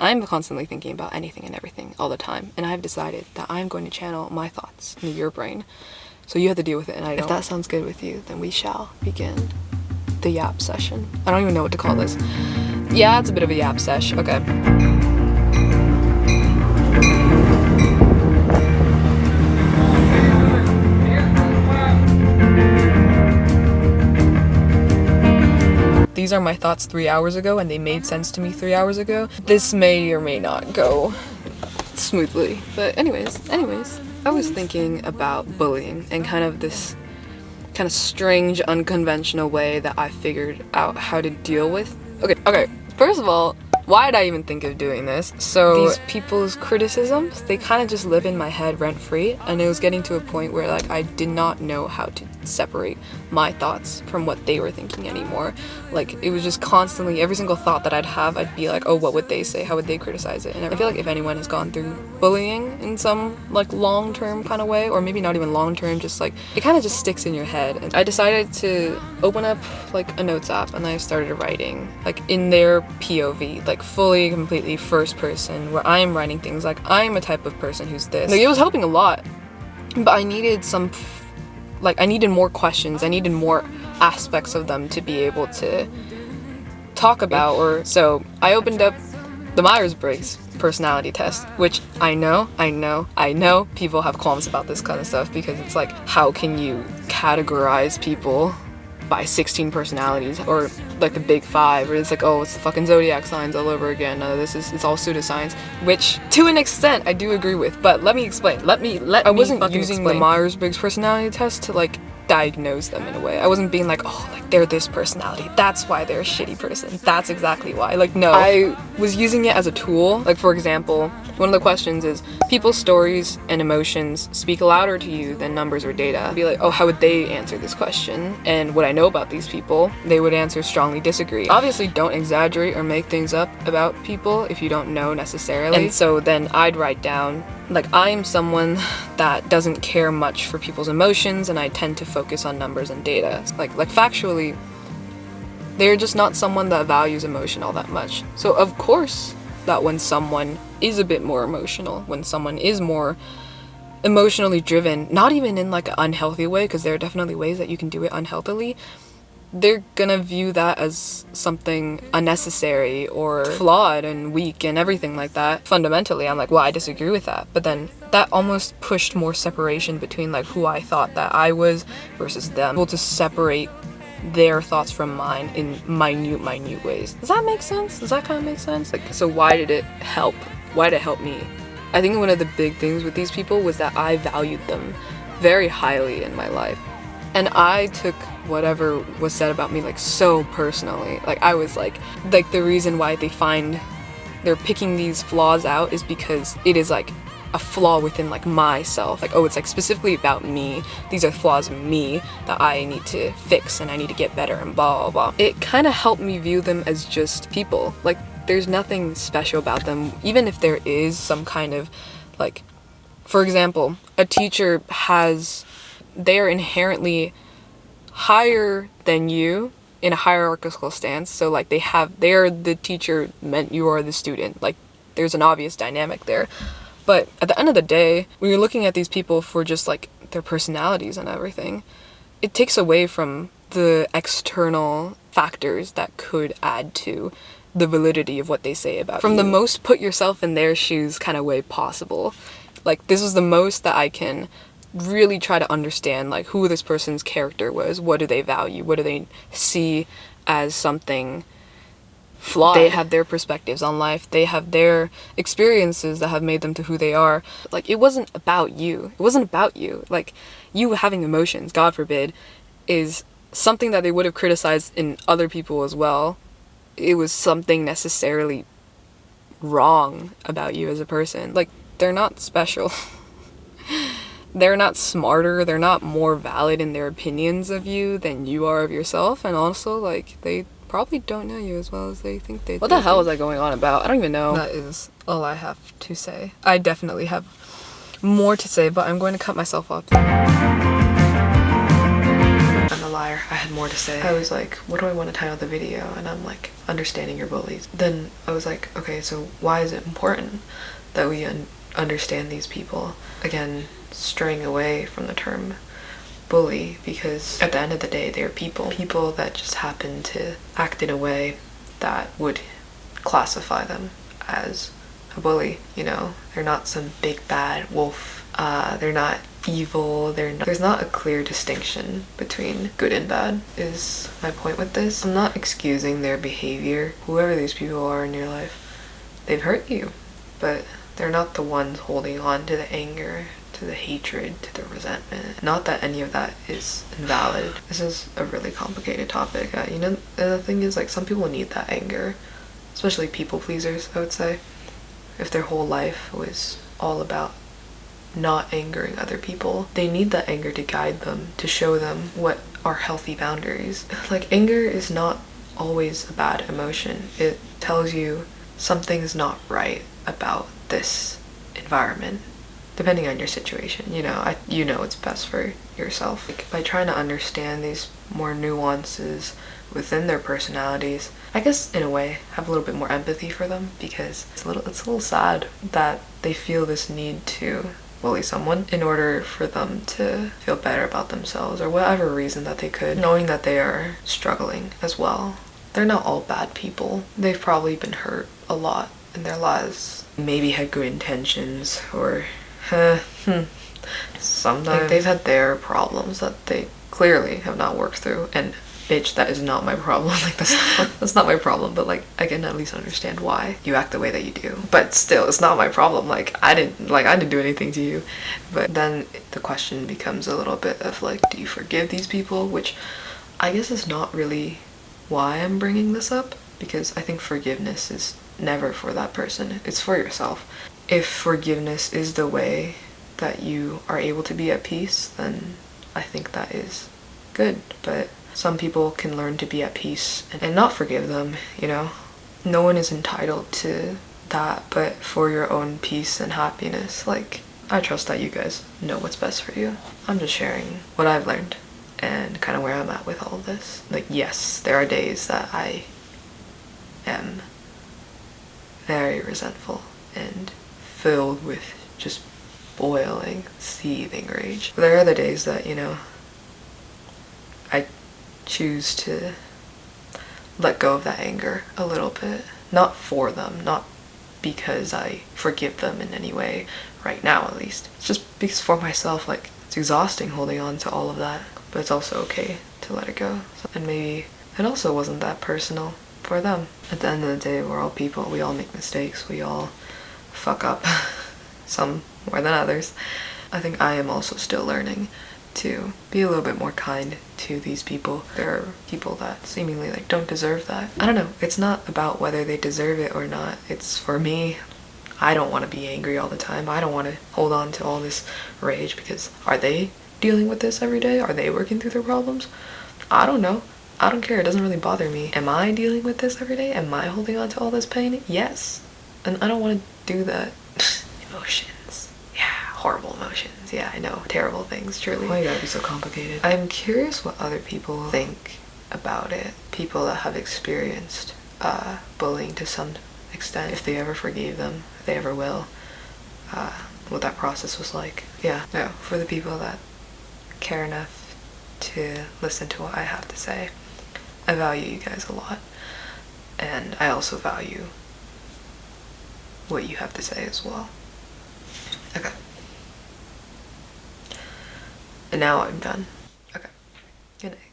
I'm constantly thinking about anything and everything all the time, and I've decided that I'm going to channel my thoughts into your brain. So you have to deal with it, and I don't. If that sounds good with you, then we shall begin the yap session. I don't even know what to call this. Yeah, it's a bit of a yap sesh. Okay. These are my thoughts 3 hours ago, and they made sense to me 3 hours ago. This may or may not go smoothly, but anyways, I was thinking about bullying and kind of this kind of strange, unconventional way that I figured out how to deal with. Okay, first of all, why did I even think of doing this? So these people's criticisms, they kind of just live in my head rent-free, and it was getting to a point where like I did not know how to separate my thoughts from what they were thinking anymore. Like it was just constantly, every single thought that I'd have, I'd be like, oh, what would they say? How would they criticize it? And I feel like if anyone has gone through bullying in some like long-term kind of way, or maybe not even long-term, just like it kind of just sticks in your head. And I decided to open up like a notes app, and I started writing like in their POV, like fully, completely first person, where I am writing things like I'm a type of person who's this. Like it was helping a lot, but I needed I needed more questions. I needed more aspects of them to be able to talk about. Or so I opened up the Myers-Briggs personality test, which I know people have qualms about this kind of stuff, because it's like, how can you categorize people by 16 personalities, or like the big five, where it's like, oh, it's the fucking zodiac signs all over again. It's all pseudoscience, which to an extent I do agree with, but let me explain. I wasn't using the Myers-Briggs personality test to like diagnose them in a way. I wasn't being like, oh, like they're this personality, that's why they're a shitty person, that's exactly why. Like, no, I was using it as a tool. Like, for example, one of the questions is, people's stories and emotions speak louder to you than numbers or data. I'd be like, oh, how would they answer this question? And what I know about these people, they would answer strongly disagree. Obviously, don't exaggerate or make things up about people if you don't know necessarily. And so then I'd write down, like, I'm someone that doesn't care much for people's emotions, and I tend to focus on numbers and data. Like factually, they're just not someone that values emotion all that much. So of course that when someone is a bit more emotional, when someone is more emotionally driven, not even in like an unhealthy way, because there are definitely ways that you can do it unhealthily, they're gonna view that as something unnecessary or flawed and weak and everything like that. Fundamentally, I'm like, well, I disagree with that. But then that almost pushed more separation between like who I thought that I was versus them. Able to separate their thoughts from mine in minute ways. Does that make sense? Does that kind of make sense? Like, so why did it help? Why did it help me? I think one of the big things with these people was that I valued them very highly in my life. And I took whatever was said about me like so personally. Like I was like the reason why they're picking these flaws out is because it is like a flaw within like myself. Like, oh, it's like specifically about me. These are flaws in me that I need to fix and I need to get better and blah, blah, blah. It kind of helped me view them as just people. Like, there's nothing special about them, even if there is some kind of like, for example, a teacher they're inherently higher than you in a hierarchical stance. So like they're the teacher meant you are the student. Like there's an obvious dynamic there. But at the end of the day, when you're looking at these people for just like their personalities and everything, it takes away from the external factors that could add to the validity of what they say about you. From the most put yourself in their shoes kind of way possible. Like this is the most that I can really try to understand like who this person's character was, what do they value, what do they see as something flawed. They have their perspectives on life, they have their experiences that have made them to who they are. Like it wasn't about you. Like you having emotions, God forbid, is something that they would have criticized in other people as well. It was something necessarily wrong about you as a person. Like they're not special. They're not smarter, they're not more valid in their opinions of you than you are of yourself, and also, like, they probably don't know you as well as they think they do. What the hell was I going on about? I don't even know. That is all I have to say. I definitely have more to say, but I'm going to cut myself off. liar. I had more to say. I was like, what do I want to title the video? And I'm like, understanding your bullies. Then I was like, okay, so why is it important that we understand these people? Again, straying away from the term bully, because at the end of the day, they're people that just happen to act in a way that would classify them as a bully. You know, they're not some big bad wolf. They're not evil. There's not a clear distinction between good and bad, is my point with this. I'm not excusing their behavior. Whoever these people are in your life, they've hurt you, but they're not the ones holding on to the anger, to the hatred, to the resentment. Not that any of that is invalid. This is a really complicated topic. You know, the thing is, like, some people need that anger, especially people pleasers, I would say. If their whole life was all about not angering other people, they need that anger to guide them, to show them what are healthy boundaries. Like, anger is not always a bad emotion. It tells you something's not right about this environment, depending on your situation. You know, you know what's best for yourself. Like, by trying to understand these more nuances within their personalities, I guess in a way have a little bit more empathy for them, because it's a little sad that they feel this need to bully someone in order for them to feel better about themselves, or whatever reason that they could, knowing that they are struggling as well. They're not all bad people. They've probably been hurt a lot in their lives, maybe had good intentions, or sometimes like, they've had their problems that they clearly have not worked through, and bitch, that is not my problem. Like, that's not my problem, but like, I can at least understand why you act the way that you do. But still, it's not my problem. Like, I didn't do anything to you. But then the question becomes a little bit of like, do you forgive these people? Which I guess is not really why I'm bringing this up, because I think forgiveness is never for that person. It's for yourself. If forgiveness is the way that you are able to be at peace, then I think that is good. But some people can learn to be at peace and not forgive them, you know? No one is entitled to that, but for your own peace and happiness, like, I trust that you guys know what's best for you. I'm just sharing what I've learned and kind of where I'm at with all of this. Like, yes, there are days that I am very resentful and filled with just boiling, seething rage. But there are other days that, you know, I choose to let go of that anger a little bit. Not for them, not because I forgive them in any way, right now at least. It's just because for myself, like, it's exhausting holding on to all of that, but it's also okay to let it go. And maybe it also wasn't that personal for them. At the end of the day, we're all people. We all make mistakes. We all fuck up. Some more than others. I think I am also still learning to be a little bit more kind to these people. There are people that seemingly like don't deserve that. I don't know. It's not about whether they deserve it or not. It's for me. I don't want to be angry all the time. I don't want to hold on to all this rage, because are they dealing with this every day? Are they working through their problems? I don't know. I don't care. It doesn't really bother me. Am I dealing with this every day? Am I holding on to all this pain? Yes. And I don't want to do that. Emotions. Yeah, horrible emotions. Yeah, I know. Terrible things, truly. Why you gotta be so complicated? I'm curious what other people think about it. People that have experienced bullying to some extent. If they ever forgave them, if they ever will. What that process was like. Yeah, for the people that care enough to listen to what I have to say. I value you guys a lot. And I also value what you have to say as well. Okay. And now I'm done. Okay. Good night.